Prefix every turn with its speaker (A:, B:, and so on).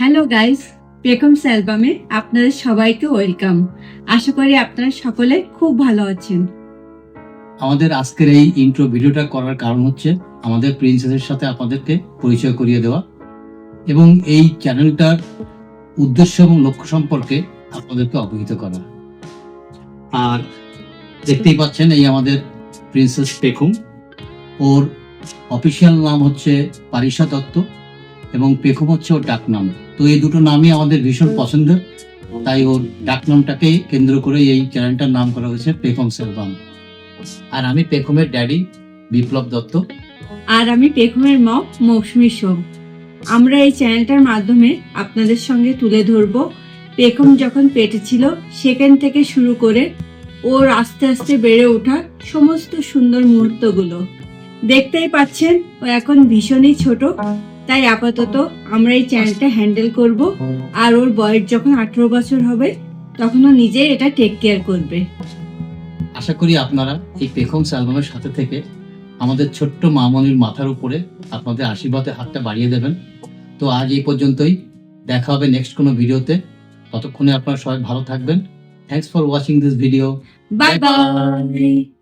A: Hello guys, পেকমস অ্যালবামে আপনাদের সবাইকে welcome. আশা করি আপনারা সকলে খুব ভালো আছেন।
B: আমাদের আজকের এই ইন্ট্রো ভিডিওটা করার কারণ হচ্ছে আমাদের প্রিন্সেসের সাথে আপনাদেরকে পরিচয় করিয়ে দেওয়া এবং এই চ্যানেলটার উদ্দেশ্য এবং লক্ষ্য সম্পর্কে আপনাদেরকে অবহিত করা। আর দেখতেই পাচ্ছেন এই আমাদের প্রিন্সেস পেখম, ওর অফিসিয়াল নাম হচ্ছে পারিশা দত্ত এবং পেখম হচ্ছে ওর ডাকনাম। তো এই দুটো নামই আমাদের ভীষণ পছন্দের, তাই ওর ডাকনামটাকে কেন্দ্র করে এই চ্যানেলটার নাম করা হয়েছে পেখমস অ্যালবাম। আর আমি পেখমের ড্যাডি বিপ্লব দত্ত।
A: আর আমি পেখমের মম মৌসুমী সোম। আমরা এই চ্যানেলটার মাধ্যমে আপনাদের সঙ্গে তুলে ধরব পেখম যখন পেটে ছিল সেখান থেকে শুরু করে ওর আস্তে আস্তে বেড়ে ওঠা সমস্ত সুন্দর মুহূর্তগুলো। দেখতেই পাচ্ছেন ও এখন ভীষণই ছোট, তাই আপাতত আমরা এই চ্যানেলটা হ্যান্ডেল করব। আর ওর বয়স যখন 18 বছর হবে তখন ও নিজে এটা টেক কেয়ার করবে।
B: আশা করি আপনারা এই পেখমস অ্যালবামের সাথে থেকে আমাদের ছোট্ট মামনির মাথার উপরে আপনাদের আশীর্বাদের হাতটা বাড়িয়ে দেবেন। তো আজ এই পর্যন্তই, দেখা হবে নেক্সট কোনো ভিডিওতে। ততক্ষণে আপনারা সবাই ভালো থাকবেন। Thanks for watching this video.
A: Bye bye.